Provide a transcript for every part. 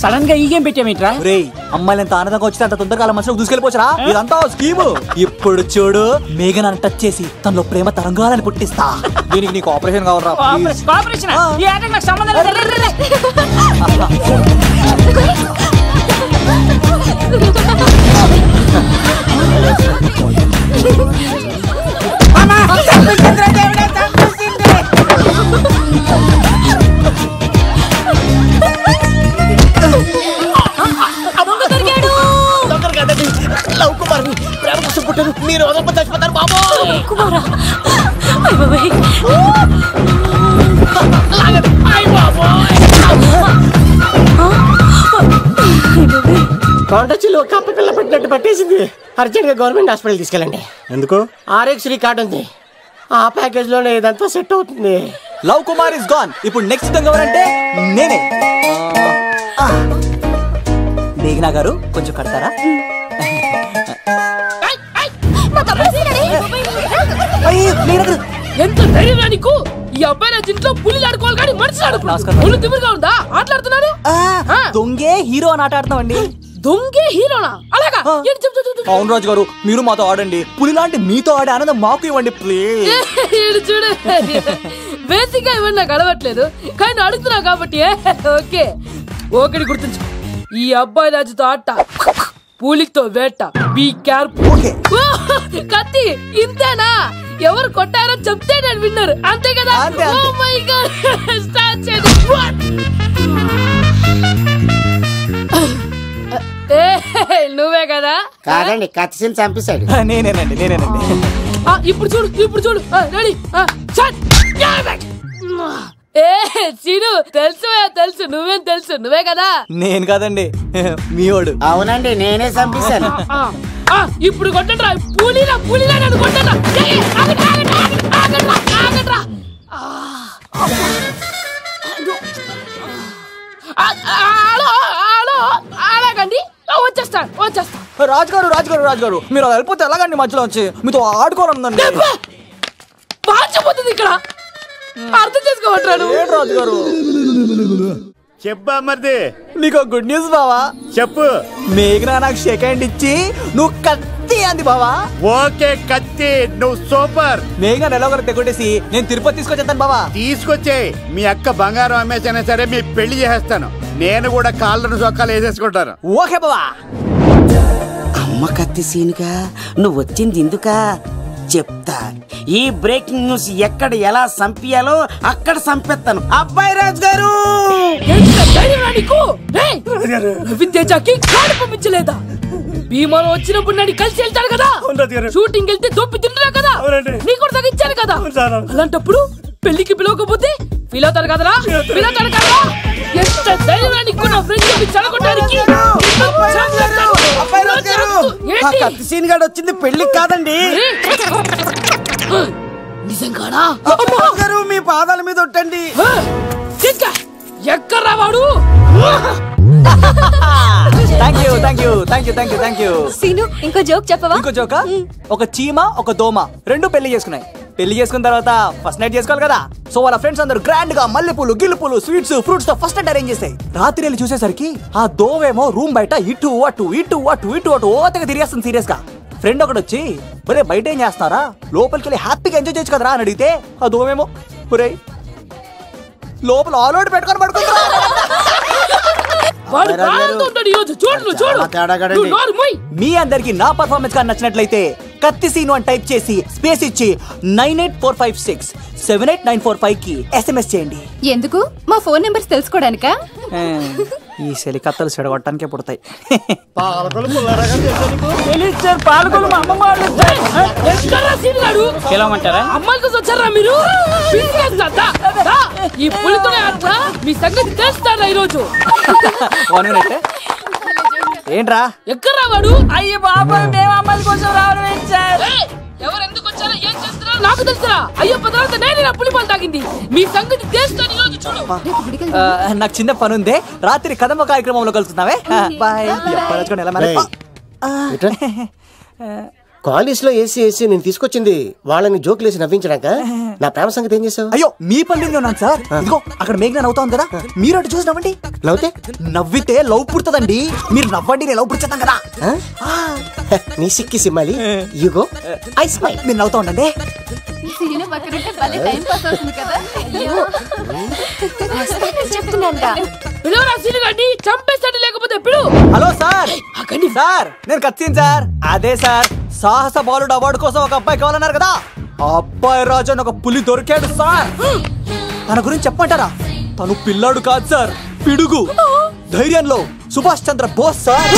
Sudden గా ఈ game పెట్టామేట్రా? అమ్మాయిలు ఎంత ఆనందంగా వచ్చితే అంత తొందరగా మనుషులకు దూసుకెళ్ళిపోవచ్చురా. ఇదంతా స్కీము. ఇప్పుడు చూడు, మేఘన్ అని టచ్ చేసి తనలో ప్రేమ తరంగాలని పుట్టిస్తా. దీనికి నీకు ఆపరేషన్ కావాలరా? మీరు చచ్చిపోతారు బాబు. కొండచిలో కప్ప పిల్ల పెట్టినట్టు పట్టేసింది. అర్జెంట్ గా గవర్నమెంట్ హాస్పిటల్ తీసుకెళ్ళండి. ఎందుకు? ఆర్ఎక్స్ కార్డు ఉంది, ఆ ప్యాకేజ్ లోనే ఇదంతా సెట్ అవుతుంది. Love Kumar is gone. ఇప్పుడు నెక్స్ట్ దొంగ ఎవరంటే నేనే. మేఘనా గారు కొంచెం కడతారా? ఎంత ధైర్యం నీకు? ఈ అబ్బాయి నా ఇంట్లో పులి ఆడుకోవాలి కానీ మనిషి ఆడుకున్నాడు. తిరుగుగా ఉందా ఆటలాడుతున్నాడు? దొంగే హీరో అని ఆట ఆడతామండి. దొంగే హీరోనా? అలాగా? అవును రాజు గారు, మీరు మాతో ఆడండి. పులి లాంటి మీతో ఆడే ఆనందం మాకు ఇవ్వండి ప్లీజ్. చూడు, బేసిక్ గా ఇవ్వండి, నాకు అలవట్లేదు కానీ అడుగుతున్నా కాబట్టి ఓకే. ఒకటి గుర్తుంచు, ఈ అబ్బాయి రాజుతో ఆట, పూలితో వేట. Be careful. కత్తి ఇంతేనా? ఎవరు కొట్టారో చెప్తే నేను విన్నారు, అంతే కదా? ఓ మై గాడ్, స్టార్ట్ చేయండి. నువ్వే కదా? కాదండి, కత్తిని చంపేశాడు. నేనేనండి. ఇప్పుడు చూడు. రెడీ? చీను, తెలుసు. నువ్వేం తెలుసు? నువ్వే కదా? నేను కాదండి, మీవాడు. అవునండి, నేనే చంపేశాను. ఇప్పుడు కొట్టండి. పులిలా నన్ను కొట్టండి. అలాగండి, వచ్చేస్తా. రాజుగారు మీరు అలా వెళ్ళిపోతే ఎలాగండి? మధ్యలో వచ్చి మీతో ఆడుకోవాలండి. బాచిపోతుంది ఇక్కడ, అర్థం చేసుకోవట్రాను. రాజుగారు చెప్పా మరిది, నీకు గుడ్ న్యూస్ బావా. చెప్పు. మేఘనా నాకు షేక్ హ్యాండ్ ఇచ్చి నువ్వు కత్తి అంది బావా. ఓకే కత్తి, నువ్వు సూపర్. మేఘనా ఎలాగో తెగొట్టేసి నేను తిరుపతి తీసుకొచ్చేస్తాను బావా. తీసుకొచ్చే. మీ అక్క బంగారం అమ్మేసైనా సరే మీ పెళ్లి చేసేస్తాను. నేను కూడా కాళ్ళను చొక్కాలు వేసేసుకుంటాను. ఓకే బావా. అమ్మ కత్తి సీనుగా నువ్వు వచ్చింది ఎందుకా చెప్తా. ఈ బ్రేకింగ్ న్యూస్ ఎక్కడ ఎలా సంపియాలో అక్కడ సంపెత్తాను. అబ్బాయి రాజు గారు, రవితేజకి కాడు పంపించలేదా? భీమాలో వచ్చినప్పుడు నన్ను కలిసి వెళ్తాడు కదా, షూటింగ్ వెళ్తే దొప్పి తింటున్నా కదా, నీకు కూడా తగ్గించాను కదా. అలాంటప్పుడు పెళ్లికి పిలవకపోతే ఫీల్ అవుతారు కదరా? ఎంత ధైర్యం నీకు నా ఫ్రెండ్షిప్ చెడగొట్టడానికి? కత్తి సీన్ గాడు వచ్చింది పెళ్లికి కాదండి. నిజంగానా? గారు మీ పాదాల మీద ఒట్టండి. ఎక్కడ్రా వాడు? Thank you. సీను, ఇంకో జోక్ చెప్పవా? ఇంకో జోకా? ఒక చీమ ఒక దోమ రెండు పెళ్లి చేసుకున్నాయి. పెళ్లి చేసుకున్న తర్వాత ఫస్ట్ నైట్ చేసుకోవాలి కదా. సో వాళ్ళ ఫ్రెండ్స్ అందరూ గ్రాండ్ గా మల్లెపూలు, గిల్లుపూలు, స్వీట్స్, ఫ్రూట్స్ తో ఫస్ట్ నైట్ అరేంజ్ చేస్తాయి. రాత్రి వెళ్ళి చూసేసరికి ఆ దోవేమో రూమ్ బయట ఇటు అటు ఓతగా తిరిగేస్తుంది సీరియస్ గా. ఫ్రెండ్ ఒకటి వచ్చి, ఒరే బయట ఏం చేస్తున్నారా, లోపలికి వెళ్ళి హ్యాపీగా ఎంజాయ్ చేయొచ్చు కదరా అని అడిగితే ఆ దోవేమో, ఒరే లోపల ఆల్ అవుట్ పెట్టుకొని పడుకుంటా. మీ అందరికి నా పర్ఫార్మెన్స్ గా నచ్చినట్లయితే కత్తి సీను అని టైప్ చేసి స్పేస్ ఇచ్చి 9845678945 కి SMS చేయండి. ఎందుకు? మా ఫోన్ నెంబర్స్ తెలుసుకోవడానికా? ఈ సెలికత్తలు చెడగొట్టడానికే పుడతాయి. అమ్మాయిల కోసం వచ్చారా మీరు? ఈ పులితోనే అట్లా మీ సంగతి తెలుస్తారా ఈరోజు? ఏంట్రా ఎక్కడ రావాడు? అయ్యే బాబా, మేము అమ్మాయిల కోసం రావడం ఏంటి సార్? ఎవరు ఎందుకు వచ్చారో ఏం చేస్తున్నారో నాకు తెలుసురా. అయ్యప్ప తర్వాత నేను నా పులిపాలు తాగింది. మీ సంగతి తెలుస్తాను ఈరోజు. చూడు, నాకు చిన్న పని ఉంది, రాత్రి కదమ్మ కార్యక్రమంలో కలుస్తున్నావే. బాయ్. కాలేజ్ లో ఏసీ నేను తీసుకొచ్చింది వాళ్ళని జోకులు వేసి నవ్వించడాక. నా ప్రేమ సంగతి ఏం చేసావు? అయ్యో మీ పల్లెల్లో ఉన్నాను సార్. ఇదిగో అక్కడ మేఘన నవ్వుతాం కదా, మీరు అటు చూసి నవ్వండి. నవ్వుతే నవ్వితే లవ్ పుడుతుందండి. మీరు నవ్వండి, నేను లవ్ పుడిచేస్తాం కదా. నీ సిక్కి సిమ్మాలి. యుగో ఐ స్మైల్. మీరు నవ్వుతా ఉండండి. చంపేస్తాడు లేకపోతే ఎప్పుడు. Hello sir. సార్ నేను కత్తిన్ సార్. అదే సార్, సాహస బాలుడు అవార్డు కోసం ఒక అబ్బాయి కావాలన్నారు కదా, ఆ అబ్బాయి రాజు అని ఒక పులి దొరికాడు సార్. తన గురించి చెప్పంటారా? తను పిల్లాడు కాదు సార్, పిడుగు. ధైర్యంలో సుభాష్ చంద్ర బోస్ సార్.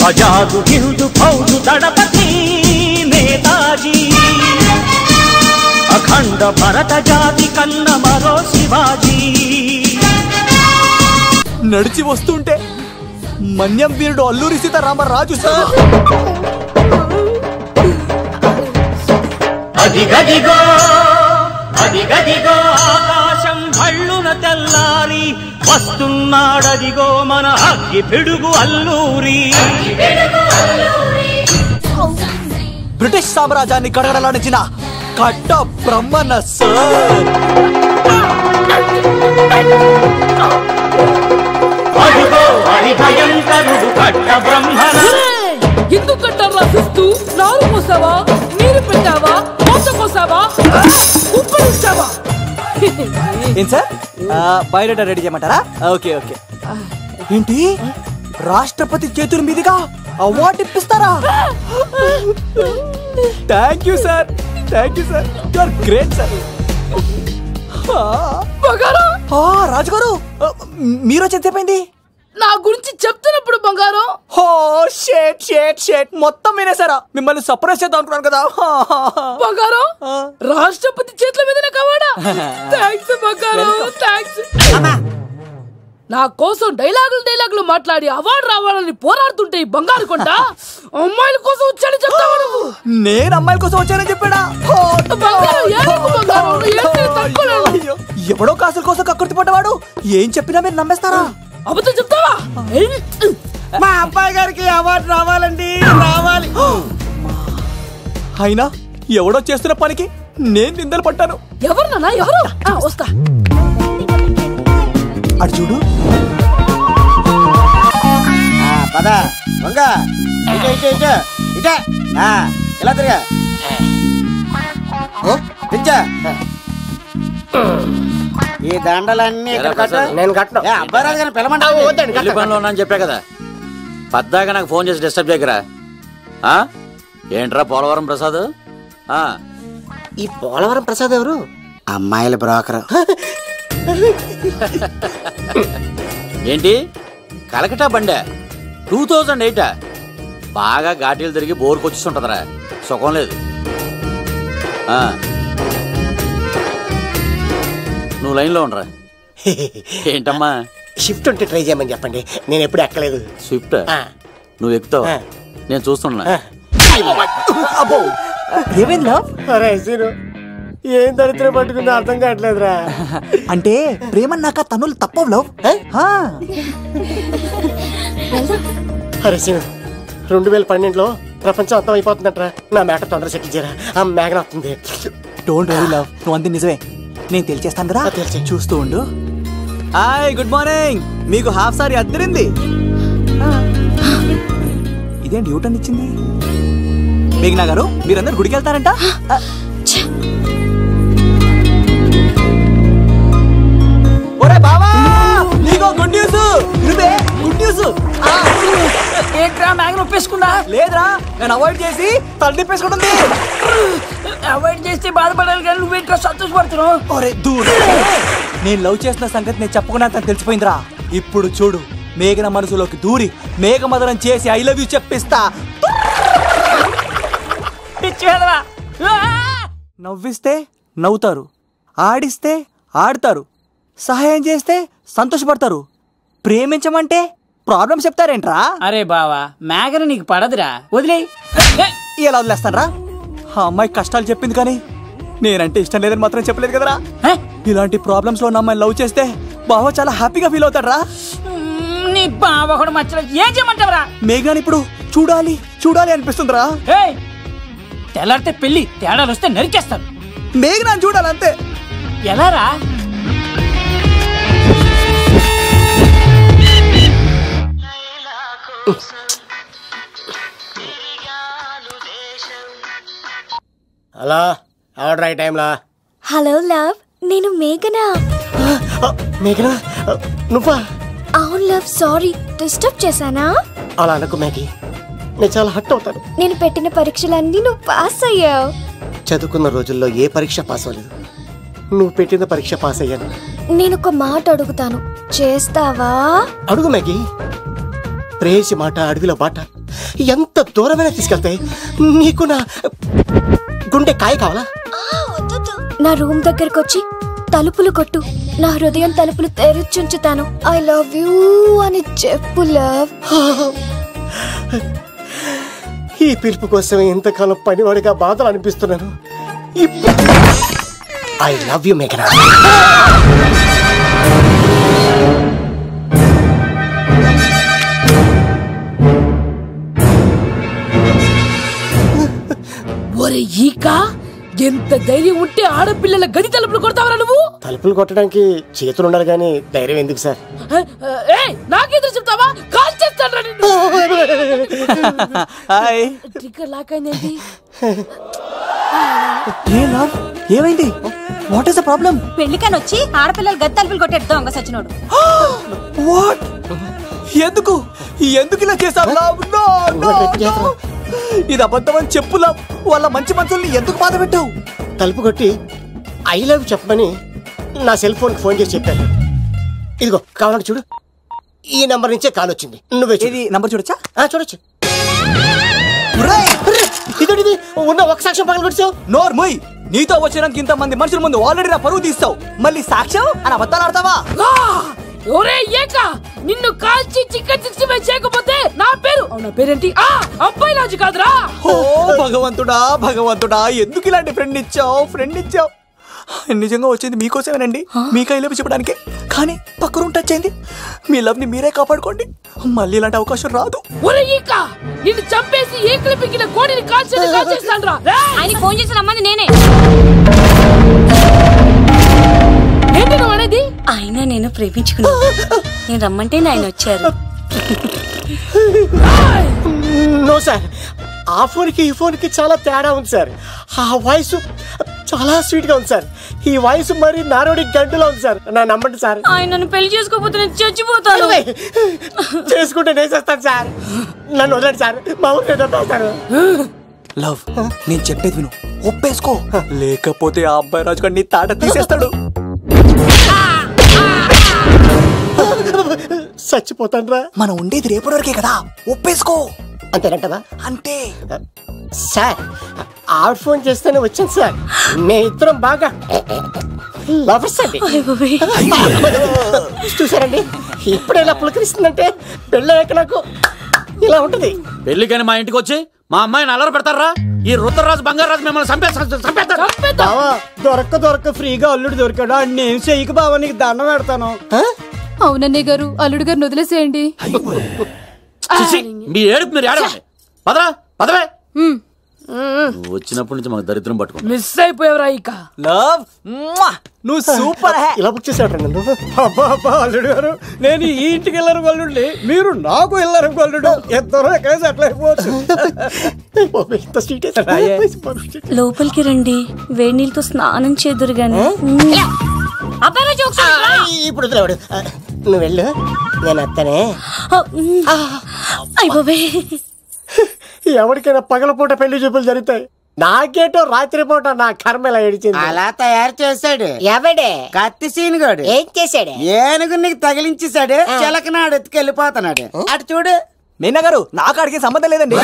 ఆజాదు హిందూ ఫౌజు దళపతి నేతాజీ, అఖండ భరత జాతి కన్న మరో శివాజీ. నడిచి వస్తుంటే మన్యం వీరుడు అల్లూరి సీతారామరాజు సార్. అదిగదిగో అదిగదిగో ఆకాశం భళ్ళున తెల్లారి వస్తున్నాడదిగో మన అగ్గి పిడుగు అల్లూరి. బ్రిటిష్ సామ్రాజ్యాన్ని కడగడలాడించిన కట్ట బ్రహ్మన్న సార్. అదిగో హరిభయంకరుడు కట్ట బ్రహ్మణ. ఎందుకు కట్టారు రాసిస్తూ? నారు పోసావా, నీరు పెట్టావా, మోస కోసావా, ఉప్పు ఇచ్చావా? ఏం సార్, బయోడేటా రెడీ చేయమంటారా? Okay okay. ఏంటి, రాష్ట్రపతి చేతుల మీదుగా అవార్డు ఇప్పిస్తారా? Thank you sir, thank you sir, you are great sir. రాజుగారు మీరు వచ్చి ఎంతసేపైంది? నా గురించి చెప్తున్నప్పుడు బంగారం. షేట్ షేట్ షేట్ మొత్తం వినేసారా? మిమ్మల్ని సర్ప్రైజ్ చేద్దాం అనుకున్నాను కదా. బంగారం, రాష్ట్రపతి చేతుల మీద కావాడా? థ్యాంక్స్ బంగారం, థ్యాంక్స్. నా కోసం డైలాగులు మాట్లాడి అవార్డు రావాలని పోరాడుతుంటే ఈ బంగారు కొండ అమ్మాయిల కోసం వచ్చాడని చెప్తావా నువ్వు? నేను అమ్మాయిల కోసం వచ్చానని చెప్పాడా? ఎవడో కాసుల కోసం కక్కుర్తి పడ్డవాడు ఏం చెప్పినా మీరు నమ్మేస్తారా? అబద్ధం చెప్తావా? మా అబ్బాయి గారికి అవార్డు రావాలండి, రావాలి. అయినా ఎవడో చేస్తున్న పనికి నేను నిందలు పట్టాను. ఎవరు నాన్న, ఎవరు? వస్తా. అటు చూడు. పద వంగ, ఇటే ఇటే ఇటే ఇటే, ఇలా తిరిగా తెచ్చా. ఈ దండలన్నీ నేను కట్టను. అబ్బాయి రాజు గారిని పిలవమంటాను చెప్పా కదా, పద్దాక నాకు ఫోన్ చేసి డిస్టర్బ్ చేయకరా. ఏంట్రా పోలవరం ప్రసాద్? ఈ పోలవరం ప్రసాద్ ఎవరు? అమ్మాయిల బ్రోకరు. ఏంటి కలకటా బండే 2008? బాగా ఘాటీలు తిరిగి బోర్కి వచ్చేస్తుంటదరా, సుఖం లేదు. నువ్వు లైన్లో ఉండరా. ఏంటమ్మా? షిఫ్ట్ ఉంటే ట్రై చేయమని చెప్పండి, నేను ఎప్పుడు ఎక్కలేదు. స్విఫ్ట్ నువ్వు ఎక్కుతావు, నేను చూస్తున్నా. ఏమైంది లవ్? ఏం దరిద్రం పట్టుకుందో అర్థం కావట్లేదురా. అంటే ప్రేమన్నాక తనులు తప్పవు లవ్. అరే సీను, 2012లో ప్రపంచం అంతం అయిపోతుందట్రా. నా మ్యాటర్ తొందర సెటిల్ చేయరా, ఆ మేఘన వస్తుంది. డోంట్ వరీ లవ్, నువ్వు అంది నిజమే, నేను తెలిచేస్తాను కదా. చూస్తూ ఉండు. Hi, good morning. మీకు హాఫ్ సారీ అద్దరింది. ఇదేంటి యూటర్న్ ఇచ్చింది? మేఘనా గారు, మీరందరు గుడికి వెళ్తారంట. ఒరే బావా, నీకో గుడ్ న్యూస్. నువ్వే గుడ్ న్యూస్. ఏంట్రా మ్యాగ్ నొప్పేసుకున్నా? లేదురా, నేను అవాయిడ్ చేసి తల తిప్పేసుకుంటుంది. అవాయిడ్ చేస్తే బాధపడాలి కానీ నువ్వేంట్రా సంతోషపడుతున్నావు? ఒరే దూర్, నేను లవ్ చేసిన సంగతి నేను చెప్పకుండా తను తెలిసిపోయిందిరా. ఇప్పుడు చూడు, మేఘన మనసులోకి దూరి మేఘమదనం చేసి ఐ లవ్ యూ చెప్పిస్తా. నవ్విస్తే నవ్వుతారు, ఆడిస్తే ఆడతారు, సహాయం చేస్తే సంతోషపడతారు, ప్రేమించమంటే ప్రాబ్లం చెప్తారేంట్రా? అరే బావా, మేఘన నీకు పడదురా, వదిలే. ఎలా వదిలేస్తానరా? ఆ అమ్మాయి కష్టాలు చెప్పింది కానీ నేనంటే ఇష్టం లేదని మాత్రం చెప్పలేదు కదరా. ఇలాంటి ప్రాబ్లమ్స్ లో అమ్మాయిని లవ్ చేస్తే బావ చాలా హ్యాపీగా ఫీల్ అవుతాడరా. నీ బావ కూడా మచ్చలేదు. ఏం చేయమంటావరా? మేఘనాని ఇప్పుడు చూడాలి అనిపిస్తుందిరా. ఏయ్, తెల్లారితే పెళ్లి, తేడాలు వస్తే నరికేస్తాను. మేఘనాని చూడాలి అంతే. ఎలా రా? Hello, order right టైంలా. Hello love, నేను మేఘనా. మేఘనా, నువ్వా? అవును లవ్, సారీ డిస్టర్బ్ చేశానా? అలా అనకు మ్యాగీ, నేను చాలా హట్ అవుతాను. నేను పెట్టిన పరీక్షలన్నీ నువ్వు పాస్ అయ్యావు. చదువుకున్న రోజుల్లో ఏ పరీక్ష పాస్ అవ్వలేదు, నువ్వు పెట్టిన పరీక్ష పాస్ అయ్యాను. నేను ఒక మాట అడుగుతాను, చేస్తావా? అడుగు మ్యాగీ. ప్రేయసి మాట అడవిలో బాట ఎంత దూరమైనా తీసుకెళ్తాయి. నీకు నా గుండె కాయ కావాలా? నా రూమ్ దగ్గరకు వచ్చి తలుపులు కొట్టు, నా హృదయం తలుపులు తెరిచుంచుతాను. ఐ లవ్ యూ అని చెప్పు లవ్. ఈ పిలుపు కోసం ఇంతకాలం పనివాడిగా బాధలు అనిపిస్తున్నాను. ఐ లవ్ యూ మేఘనా. ఒరే ఈక, ఎంత ధైర్యం ఉంటే ఆడపిల్లల గది తలుపులు కొడతావరా నువ్వు? తలుపులు కొట్టడానికి చేతులు ఉండాలి కానీ ధైర్యం ఎందుకు సార్? నాకెదురు చెప్తావా? కాల్ చేస్తాను నిన్ను. ట్రిగ్గర్ లాక్ అయింది. ఏమైంది? What is the problem? పెళ్లికని వచ్చి ఆడపిల్లలు గది తలుపులు కొట్టాడు దొంగ సచ్చినోడు. వాట్? ఎందుకు ఇలా చేసావు? ఇది అబద్ధం అని చెప్పు లవ్. వాళ్ళ మంచి మనసుల్ని ఎందుకు బాధ పెట్టావు? తలుపు కొట్టి ఐ లవ్ చెప్పమని నా సెల్ ఫోన్ ఫోన్ చేసి చెప్పాను. ఇదిగో కావాలంటే చూడు, ఈ నంబర్ నుంచే కాల్ వచ్చింది. నువ్వే ఇది నంబర్ చూడొచ్చా? చూడొచ్చు. ఇదేంటిది, ఉన్న ఒక సాక్ష్యం పగల కొట్టావు. నోర్ మొయ్. నీతో వచ్చినాక ఇంత మంది మనుషుల ముందు ఆల్రెడీ నా పరువు తీస్తావు, మళ్ళీ సాక్ష్యం అని అబద్ధాలు ఆడతావా? ఒరే ఏక, నిన్ను కాల్చి చికెన్ 65 చేయకపోతే నా పేరేంటి? అబ్బాయి రాజు కాదురా. ఓ భగవంతుడా, ఎందుకు ఇలాంటి ఫ్రెండ్ ఇచ్చావు? నిజంగా వచ్చింది మీకోసమేనండి, మీకు ఐ లవ్ చెప్పడానికి. కానీ పక్క రూమ్ టచ్ అయింది. మీ లవ్ ని మీరే కాపాడుకోండి, మళ్ళీ ఇలాంటి అవకాశం రాదు. ఒరే ఈక, నిన్ను చంపేసి ఏకలు పిక్కిన కోడిని కాల్చేస్తాను రా. ఆయన ఫోన్ చేసి రమ్మని నేనే. ఏంటి నువ్వు అనేది? ఆయన నేను ప్రేమించుకున్నాను, నేను రమ్మంటే ఆయన వచ్చారు. నో సార్, ఆ ఫోన్ కి ఈ ఫోన్ కి చాలా తేడా ఉంది సార్. ఆ వాయిస్ చాలా స్వీట్ గా ఉంది సార్. ఈ వాయిస్ మరి నారోడి గంటలో ఉంది సార్. నా నమ్మండి సార్. ఆయన నన్ను పెళ్లి చేసుకోకపోతే నేను చచ్చిపోతాను. చేసుకుంటే నేను చేస్తాను సార్. నన్ను వదలండి సార్, మా ఊరిని చంపేస్తారు. లవ్, నేను చెప్పేది విను, ఒప్పేసుకో, లేకపోతే ఆ అబ్బాయి రాజు గారిని తాట తీసేస్తాడు. చచ్చిపోతాను రా. మనం ఉండేది రేపటి వరకే కదా, ఒప్పేసుకో. అంతేనంటవా? అంతే సార్. ఆవిడ ఫోన్ చేస్తేనే వచ్చాను సార్. మే ఇద్దరం బాగా లవర్స్ అండి. చూసారండి, ఇప్పుడు ఎలా పులకరిస్తుందంటే పెళ్ళయ్యాక నాకు ఇలా ఉంటది. పెళ్లికని మా ఇంటికి వచ్చి మా అమ్మాయిని అల్లరి పెడతారా? ఈ రుద్రరాజు బంగారాజు మిమ్మల్ని చంపేస్తారు. దొరక్క ఫ్రీగా అల్లుడు దొరికాడు. నేను చెయ్యికి బావ నీకు దండం పెడతాను. అవునన్నయ్య గారు, అల్లుడు గారిని వదిలేసేయండి. మీ ఏడుపు మీరు ఏడవండి. పదవే. వచ్చినప్పటి నుంచి మాకు దరిద్రం పట్టుకో. మిస్ అయిపోయావురా ఇక. లవ్, నువ్వు సూపర్. ఇలా బుక్ చేసాడు నన్ను. అబ్బా అల్లుడు గారు, నేను ఈ ఇంటికి వెళ్ళరు గల్లుండి, మీరు నాకు వెళ్ళరు గల్లుడు. ఇద్దరు ఎక్కడ సెటిల్ అయిపోవచ్చు. లోపలికి రండి, వేడి నీళ్ళతో స్నానం చేదురు గాని. ఇప్పుడు నువ్వు వెళ్ళు, నేను అత్తనే. ఎవరికైనా పగలపూట పెళ్లి చూపులు జరుగుతాయి, నాకేటో రాత్రిపూట నా కర్మ ఇలా ఏడిచింది. అలా తయారు చేశాడు ఎవడే? కత్తి సీనుగాడు. ఏం చేశాడు? ఏనుగు నీకు తగిలించేశాడు. చిలకనాడు ఎత్తుకెళ్ళిపోతున్నాడు. అటు చూడు. మీనా గారు, నాకు అడిగే సంబంధం లేదండి.